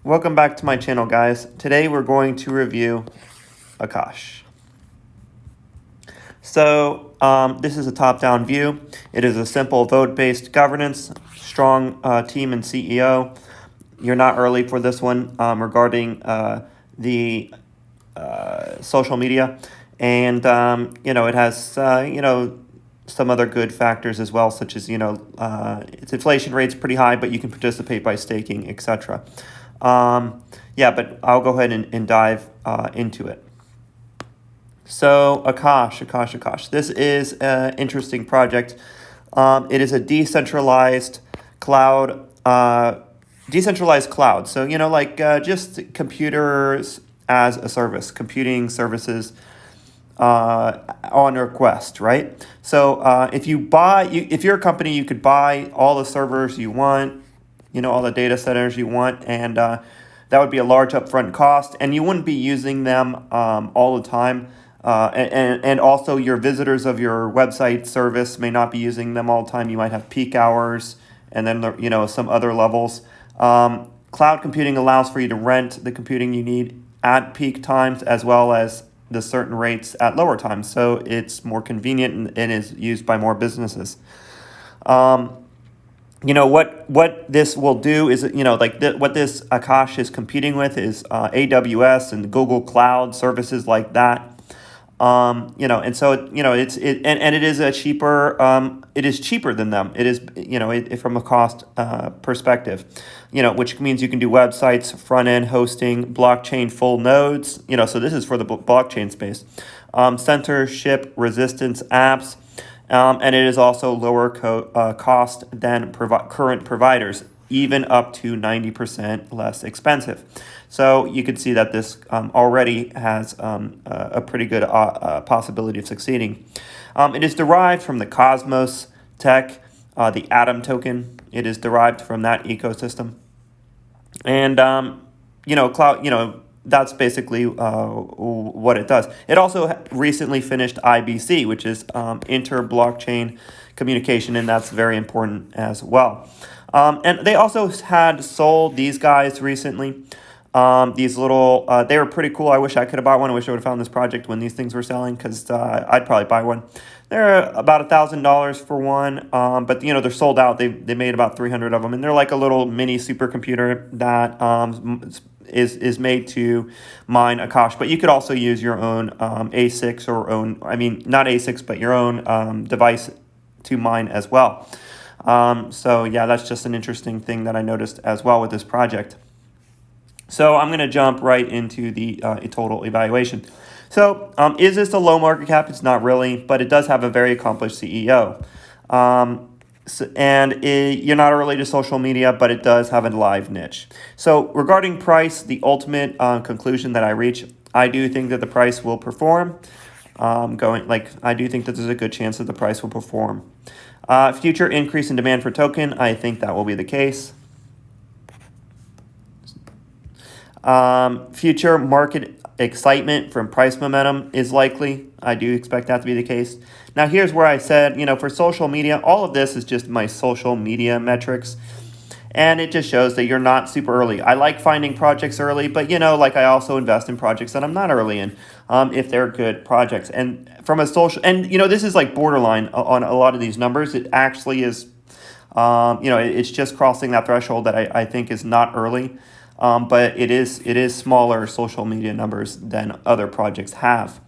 Welcome back to my channel, guys. Today we're going to review Akash. So this is a top-down view. It is a simple vote-based governance, strong team and CEO. You're not early for this one regarding the social media, and it has some other good factors as well, such as its inflation rate's pretty high, but you can participate by staking, etc. But I'll go ahead and dive into it. So Akash. This is an interesting project. It is a decentralized cloud. So, just computers as a service, computing services on request, right? So if you're a company, you could buy all the servers you want, all the data centers you want, and that would be a large upfront cost, and you wouldn't be using them all the time. And also your visitors of your website service may not be using them all the time. You might have peak hours and then some other levels. Cloud computing allows for you to rent the computing you need at peak times as well as the certain rates at lower times. So it's more convenient and is used by more businesses. What this will do is, what this Akash is competing with is AWS and Google Cloud services like that. And so it is a cheaper. It is cheaper than them. It is from a cost perspective, which means you can do websites, front end hosting, blockchain full nodes. So this is for the blockchain space, censorship resistance apps. And it is also lower cost than current providers, even up to 90% less expensive. So you can see that this already has a pretty good possibility of succeeding. It is derived from the Cosmos tech, the Atom token. It is derived from that ecosystem. And, cloud, that's basically what it does. It also recently finished IBC, which is inter-blockchain communication, and that's very important as well. And they also had sold these guys recently. These little, they were pretty cool. I wish I could have bought one. I wish I would have found this project when these things were selling, because I'd probably buy one. They're about $1,000 for one, but they're sold out. They made about 300 of them, and they're like a little mini supercomputer that is made to mine Akash. But you could also use your own ASICs not ASICs, but your own device to mine as well. That's just an interesting thing that I noticed as well with this project. So I'm going to jump right into the total evaluation. So is this a low market cap? It's not really, but it does have a very accomplished CEO. You're not early to social media, but it does have a live niche. So regarding price, the ultimate conclusion that I reach, I do think that the price will perform. I do think that there's a good chance that the price will perform. Future increase in demand for token, I think that will be the case. Future market excitement from price momentum is likely. I do expect that to be the case. Now, here's where I said, for social media, all of this is just my social media metrics. And it just shows that you're not super early. I like finding projects early, but, I also invest in projects that I'm not early in if they're good projects. And from a social, and, this is like borderline on a lot of these numbers. It actually is, it's just crossing that threshold that I think is not early. But it is smaller social media numbers than other projects have.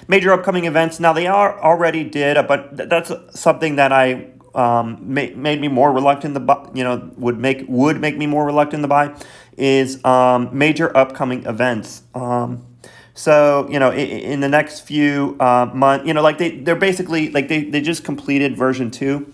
Major upcoming events. Now they already did, but that's something that I made me more reluctant to buy. Would make me more reluctant to buy is major upcoming events. So in the next few months, they're basically they just completed version 2.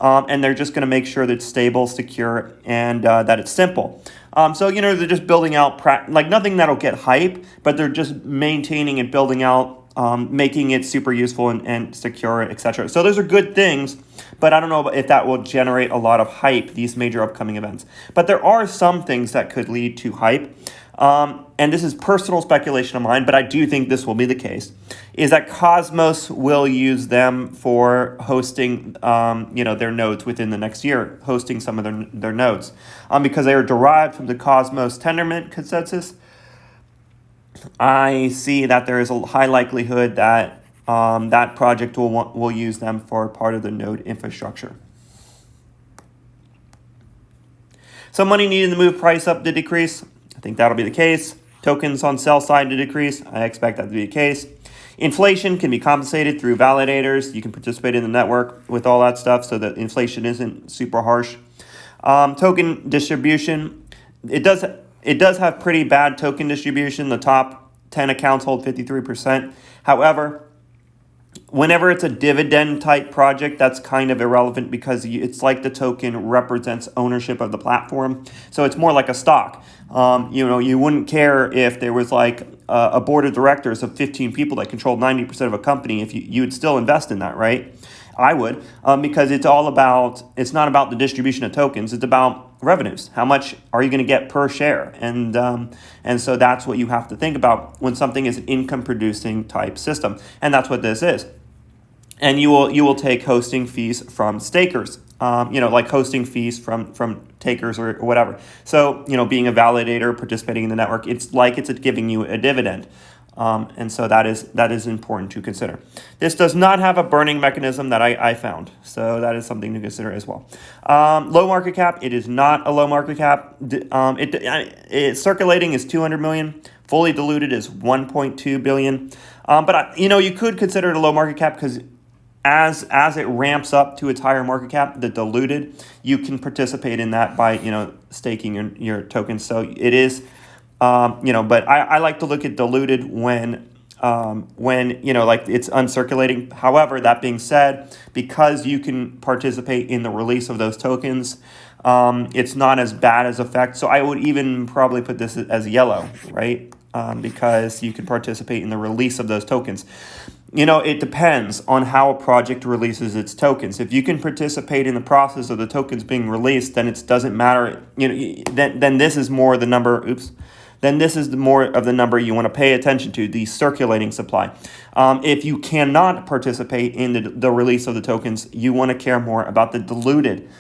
And they're just going to make sure that it's stable, secure, and that it's simple. They're just building out, nothing that'll get hype, but they're just maintaining and building out, making it super useful and secure, etc. So those are good things, but I don't know if that will generate a lot of hype, these major upcoming events. But there are some things that could lead to hype. And this is personal speculation of mine, but I do think this will be the case, is that Cosmos will use them for hosting, their nodes within the next year, hosting some of their nodes, because they are derived from the Cosmos Tendermint consensus. I see that there is a high likelihood that that project will use them for part of the node infrastructure. So money needed to move price up to decrease. I think that'll be the case. Tokens on sell side to decrease. I expect that to be the case. Inflation can be compensated through validators. You can participate in the network with all that stuff so that inflation isn't super harsh. Token distribution. It does have pretty bad token distribution. The top 10 accounts hold 53%. However, whenever it's a dividend type project, that's kind of irrelevant because it's like the token represents ownership of the platform. So it's more like a stock. You wouldn't care if there was like a board of directors of 15 people that controlled 90% of a company if you would still invest in that, right? I would, because it's not about the distribution of tokens, it's about revenues. How much are you going to get per share? And so that's what you have to think about when something is an income producing type system. And that's what this is. And you will take hosting fees from stakers, like hosting fees from takers or whatever. So, being a validator, participating in the network, it's giving you a dividend. And so that is important to consider. This does not have a burning mechanism that I found. So that is something to consider as well. Low market cap. It is not a low market cap. It's circulating is 200 million. Fully diluted is 1.2 billion. But you could consider it a low market cap because as it ramps up to its higher market cap, the diluted, you can participate in that by, staking your tokens. So it is, but I like to look at diluted when it's uncirculating. However, that being said, because you can participate in the release of those tokens, it's not as bad as effect. So I would even probably put this as yellow, right? Because you can participate in the release of those tokens. It depends on how a project releases its tokens. If you can participate in the process of the tokens being released, then it doesn't matter. Then this is more the number. Then this is more of the number you want to pay attention to, the circulating supply. If you cannot participate in the release of the tokens, you want to care more about the diluted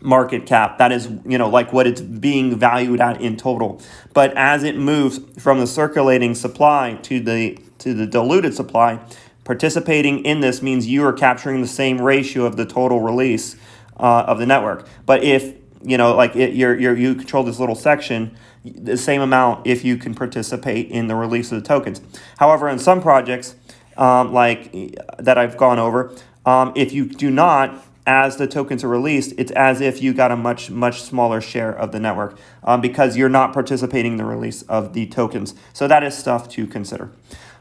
market cap. That is, like what it's being valued at in total. But as it moves from the circulating supply to the diluted supply, participating in this means you are capturing the same ratio of the total release of the network. But if you control this little section, the same amount if you can participate in the release of the tokens. However, in some projects like that I've gone over, if you do not, as the tokens are released, it's as if you got a much, much smaller share of the network because you're not participating in the release of the tokens. So that is stuff to consider.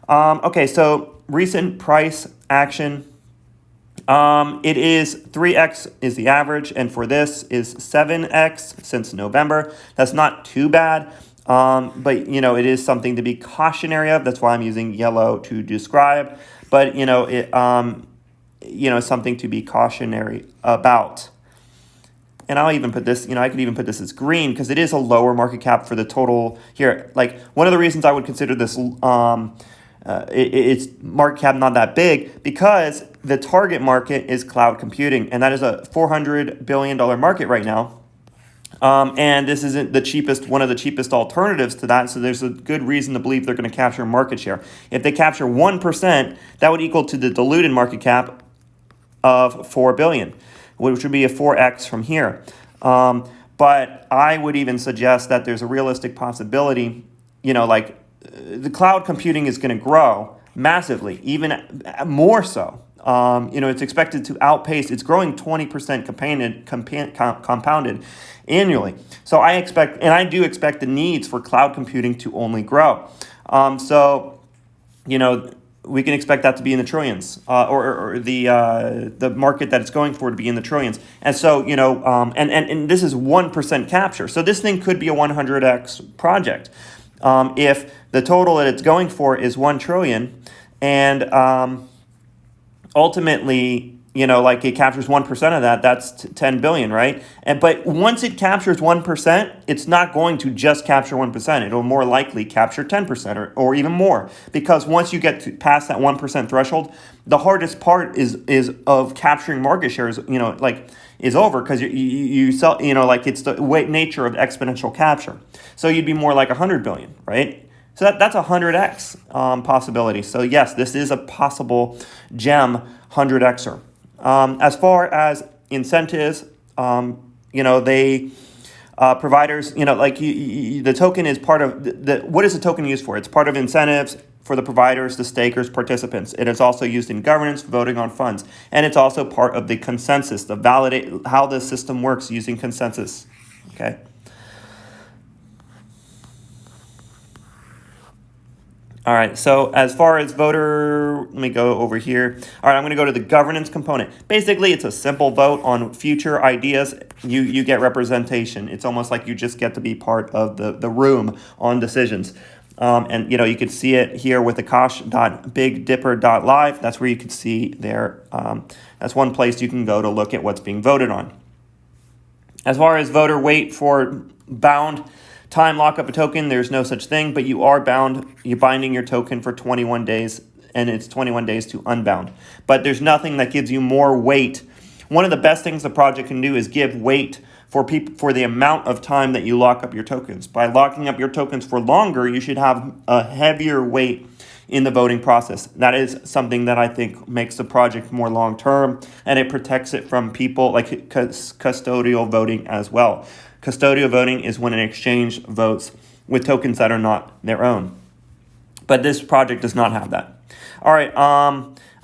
Okay, so recent price action. It is 3x is the average, and for this is 7x since November. That's not too bad, but it is something to be cautionary of. That's why I'm using yellow to describe. But something to be cautionary about. And I'll even put this, I could even put this as green because it is a lower market cap for the total here. Like one of the reasons I would consider this, it's market cap not that big because the target market is cloud computing, and that is a $400 billion market right now. And this isn't one of the cheapest alternatives to that. So there's a good reason to believe they're going to capture market share. If they capture 1%, that would equal to the diluted market cap of 4 billion, which would be a 4x from here. But I would even suggest that there's a realistic possibility, the cloud computing is going to grow massively, even more so. It's expected to outpace. It's growing 20% compounded annually. So I do expect the needs for cloud computing to only grow. We can expect that to be in the trillions, or the market that it's going for to be in the trillions. And so, and this is 1% capture. So this thing could be a 100x project. If the total that it's going for is 1 trillion, and ultimately, like it captures 1% of that, that's 10 billion, right? But once it captures 1%, it's not going to just capture 1%. It'll more likely capture 10% or even more, because once you get past that 1% threshold, the hardest part is of capturing market shares, is over, because you sell, it's the nature of exponential capture. So you'd be more like 100 billion, right? So that's a 100x possibility. So yes, this is a possible gem 100xer. As far as incentives, they providers, the token is part of what is the token used for? It's part of incentives for the providers, the stakers, participants. It is also used in governance, voting on funds, and it's also part of the consensus, the validate how the system works using consensus. Okay. All right, so as far as voter, let me go over here. All right, I'm going to go to the governance component. Basically, it's a simple vote on future ideas. You get representation. It's almost like you just get to be part of the room on decisions. And you can see it here with Akash.bigdipper.live. That's where you can see there. That's one place you can go to look at what's being voted on. As far as voter wait for bound time lockup a token, there's no such thing, but you're binding your token for 21 days, and it's 21 days to unbound. But there's nothing that gives you more weight. One of the best things the project can do is give weight for the amount of time that you lock up your tokens. By locking up your tokens for longer, you should have a heavier weight in the voting process. That is something that I think makes the project more long-term, and it protects it from people like custodial voting as well. Custodial voting is when an exchange votes with tokens that are not their own. But this project does not have that. All right.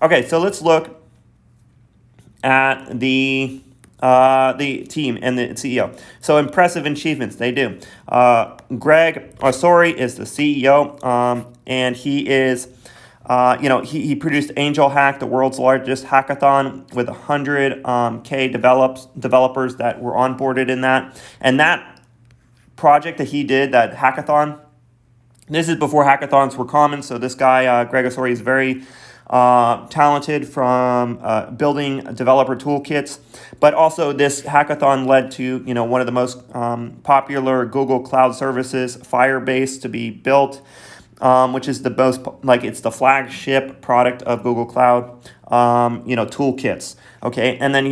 Okay, so let's look at the team and the CEO. So impressive achievements, they do. Greg Osori is the CEO, and he is, he produced Angel Hack, the world's largest hackathon, with 100K developers that were onboarded in that. And that project that he did, that hackathon, this is before hackathons were common. So this guy, Greg Osori, is very talented from building developer toolkits, but also this hackathon led to one of the most popular Google Cloud services, Firebase, to be built, which is the most it's the flagship product of Google Cloud, toolkits. Okay, and then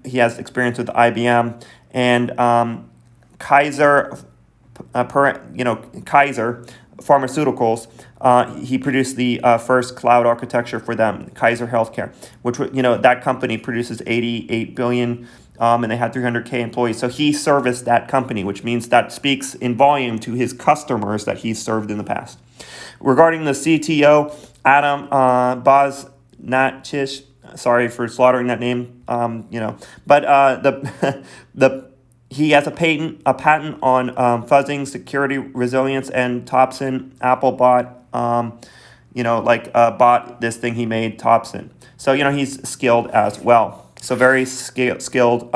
he has experience with IBM and Kaiser Pharmaceuticals. He produced the first cloud architecture for them, Kaiser Healthcare, which that company produces 88 billion, and they had 300K employees. So he serviced that company, which means that speaks in volume to his customers that he's served in the past. Regarding the CTO, Adam Bosnatich, sorry for slaughtering that name, but he has a patent on fuzzing, security, resilience, and Thompson. Apple bought, bought this thing he made, Thompson. So, he's skilled as well. So very skilled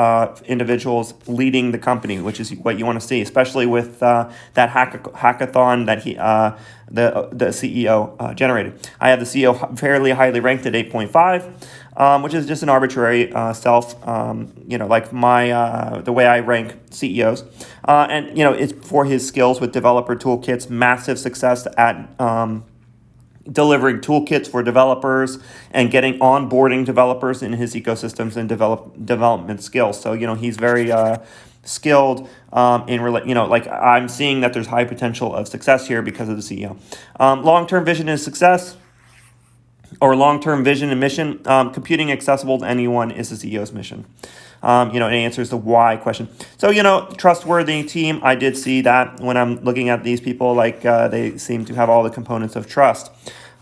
individuals leading the company, which is what you want to see, especially with that hackathon that the CEO generated. I have the CEO fairly highly ranked at 8.5, which is just an arbitrary the way I rank CEOs. And it's for his skills with developer toolkits, massive success at delivering toolkits for developers and getting onboarding developers in his ecosystems and development skills. So he's very skilled I'm seeing that there's high potential of success here because of the CEO. Long-term vision is success, or long-term vision and mission. Computing accessible to anyone is the CEO's mission. It answers the why question. So, trustworthy team. I did see that when I'm looking at these people, they seem to have all the components of trust,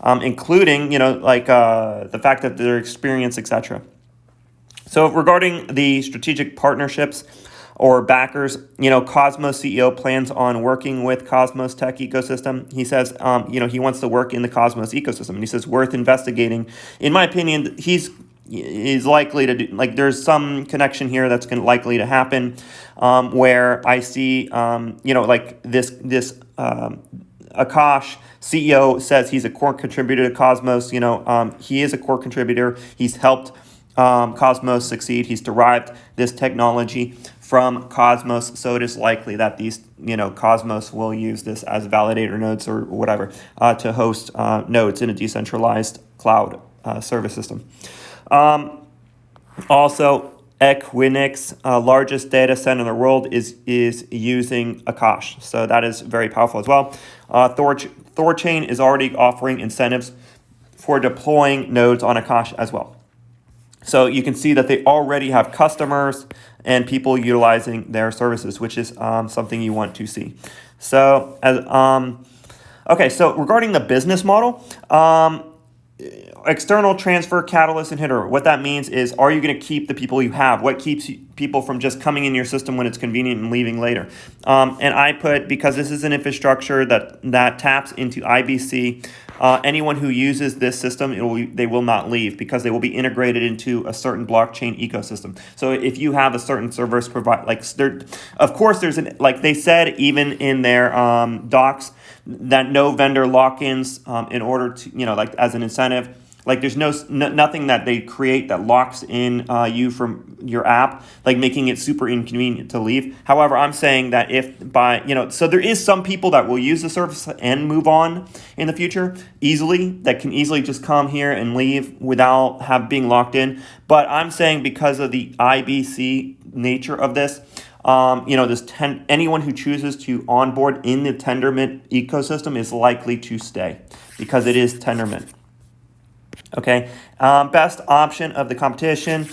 including, the fact that they're experienced, etc. So regarding the strategic partnerships or backers, Cosmos CEO plans on working with Cosmos tech ecosystem. He says, he wants to work in the Cosmos ecosystem. And he says, worth investigating. In my opinion, he's likely to do, there's some connection here that's likely to happen, where I see, this Akash CEO says he's a core contributor to Cosmos. He is a core contributor. He's helped Cosmos succeed. He's derived this technology from Cosmos, so it is likely that these, Cosmos will use this as validator nodes or whatever to host nodes in a decentralized cloud service system. Also, Equinix, largest data center in the world, is using Akash, so that is very powerful as well. Thorchain is already offering incentives for deploying nodes on Akash as well. So you can see that they already have customers and people utilizing their services, which is something you want to see. So, okay, so regarding the business model, external transfer catalyst inhibitor. What that means is, are you going to keep the people you have? What keeps people from just coming in your system when it's convenient and leaving later? And I put, because this is an infrastructure that taps into IBC, anyone who uses this system, they will not leave because they will be integrated into a certain blockchain ecosystem. So if you have a certain service provider, of course, like they said, even in their docs, that no vendor lock-ins in order to, as an incentive. Like there's nothing that they create that locks in you from your app, like making it super inconvenient to leave. However, I'm saying that so there is some people that will use the service and move on in the future that can easily just come here and leave without being locked in. But I'm saying because of the IBC nature of this, anyone who chooses to onboard in the Tendermint ecosystem is likely to stay because it is Tendermint. Okay, best option of the competition.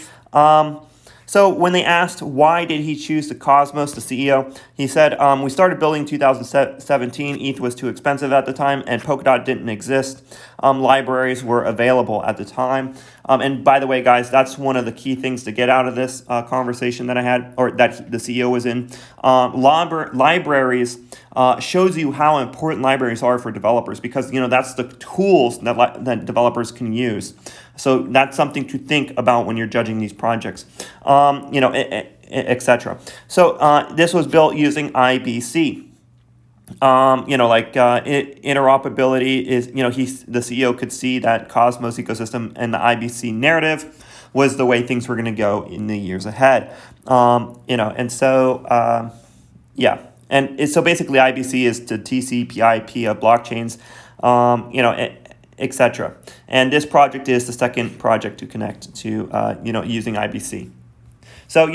So when they asked why did he choose the Cosmos, the CEO, he said, we started building in 2017. ETH was too expensive at the time, and Polkadot didn't exist. Libraries were available at the time. And by the way, guys, that's one of the key things to get out of this conversation that I had, or that the CEO was in. Libraries shows you how important libraries are for developers because, that's the tools that developers can use. So that's something to think about when you're judging these projects, etc. So this was built using IBC. Interoperability is, the CEO could see that Cosmos ecosystem and the IBC narrative was the way things were going to go in the years ahead. And so, And so basically IBC is to TCP/IP of blockchains, etc. And this project is the second project to connect to, using IBC. So,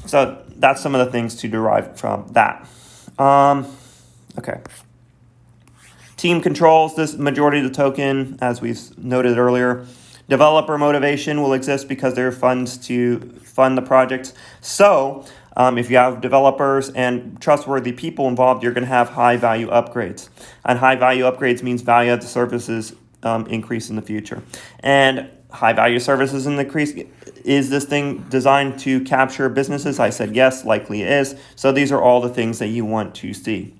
so that's some of the things to derive from that. Okay. Team controls this majority of the token, as we've noted earlier. Developer motivation will exist because there are funds to fund the project. So if you have developers and trustworthy people involved, you're going to have high-value upgrades. And high-value upgrades means value of the services increase in the future. And high-value services increase. Is this thing designed to capture businesses? I said yes, likely it is. So these are all the things that you want to see.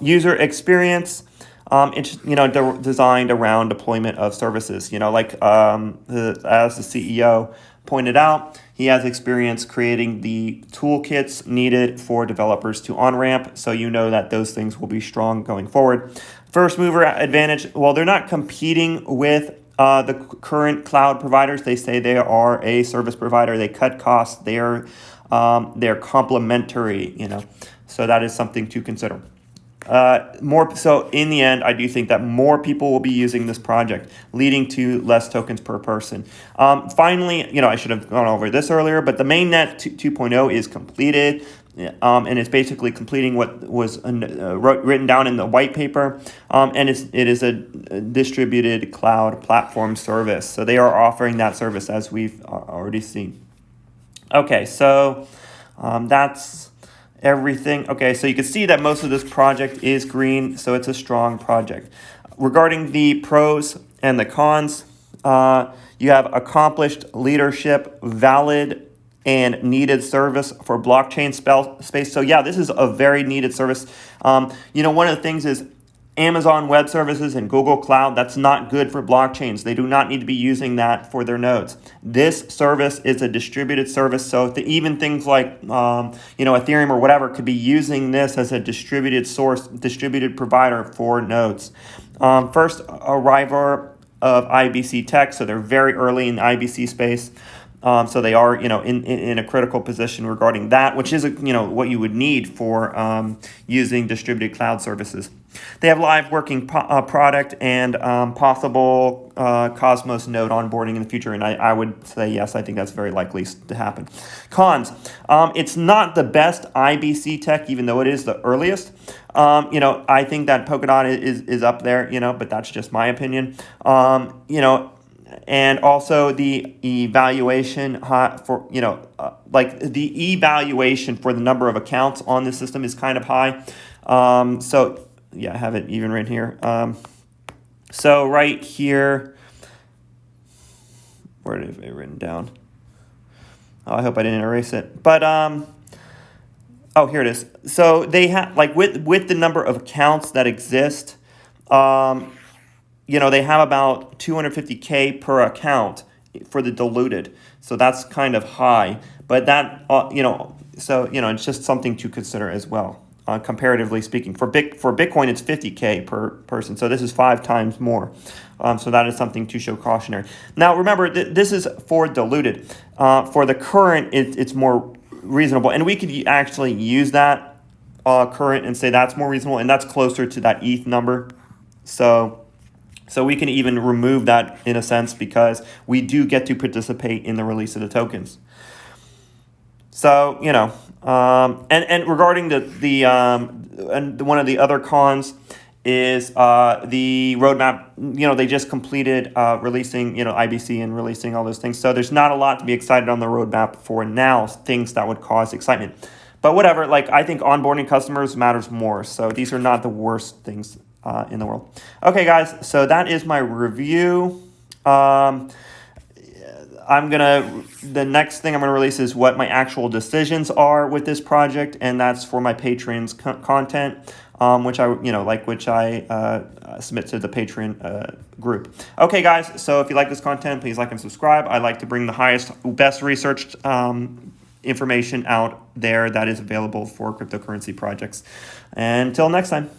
User experience, designed around deployment of services. As the CEO pointed out, he has experience creating the toolkits needed for developers to on-ramp, so that those things will be strong going forward. First mover advantage, well, they're not competing with the current cloud providers. They say they are a service provider. They cut costs. They're complementary, so that is something to consider. So in the end, I do think that more people will be using this project, leading to less tokens per person. Finally, I should have gone over this earlier, but the mainnet 2.0 is completed, and it's basically completing what was written down in the white paper, and it is a distributed cloud platform service. So they are offering that service as we've already seen. Okay, so that's everything. Okay, so you can see that most of this project is green, so it's a strong project. Regarding the pros and the cons, you have accomplished leadership, valid and needed service for blockchain space. So yeah, this is a very needed service. One of the things is Amazon Web Services and Google Cloud, that's not good for blockchains. They do not need to be using that for their nodes. This service is a distributed service, so even things like Ethereum or whatever could be using this as a distributed provider for nodes. First arriver of IBC tech, so they're very early in the IBC space. So they are, in a critical position regarding that, which is, what you would need for using distributed cloud services. They have live working product and possible Cosmos node onboarding in the future, and I would say yes, I think that's very likely to happen. Cons, it's not the best IBC tech, even though it is the earliest. I think that Polkadot is up there, but that's just my opinion. And also the evaluation for, the evaluation for the number of accounts on the system is kind of high. So yeah, I have it even right here. So right here, where did it written down? Oh, I hope I didn't erase it. But oh, here it is. So they have, with the number of accounts that exist, they have about 250K per account for the diluted. So that's kind of high, but that, it's just something to consider as well, comparatively speaking. For Bitcoin, it's 50K per person. So this is 5 times more. So that is something to show cautionary. Now, remember, this is for diluted. For the current, it's more reasonable. And we could actually use that current and say that's more reasonable. And that's closer to that ETH number. So we can even remove that in a sense because we do get to participate in the release of the tokens. So, and regarding and one of the other cons is the roadmap. They just completed releasing, IBC and releasing all those things. So there's not a lot to be excited on the roadmap for now, things that would cause excitement. But whatever, I think onboarding customers matters more. So these are not the worst things in the world. Okay, guys, so that is my review. The next thing I'm gonna release is what my actual decisions are with this project, and that's for my patrons' content, which I submit to the Patreon group. Okay, guys, so if you like this content, please like and subscribe. I like to bring the best researched information out there that is available for cryptocurrency projects. Until next time.